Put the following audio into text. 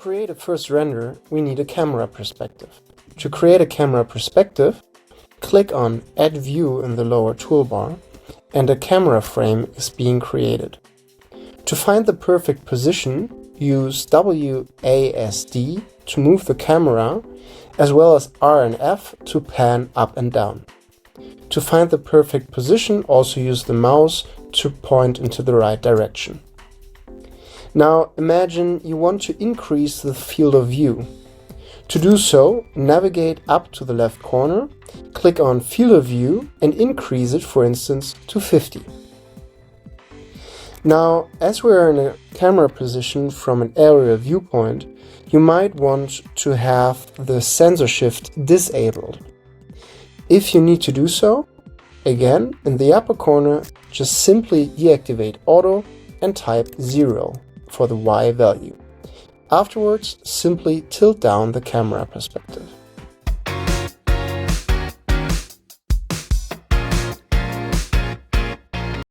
create a first render, we need a camera perspective. To create a camera perspective, click on Add View in the lower toolbar, and a camera frame is being created. To find the perfect position, use WASD to move the camera, as well as R and F to pan up and down. To find the perfect position, also use the mouse to point into the right direction. Now imagine you want to increase the field of view. To do so, navigate up to the left corner, click on Field of View and increase it, for instance, to 50. Now, as we are in a camera position from an aerial viewpoint, you might want to have the sensor shift disabled. If you need to do so, again, in the upper corner, just simply deactivate auto and type 0 for the Y value. Afterwards, simply tilt down the camera perspective.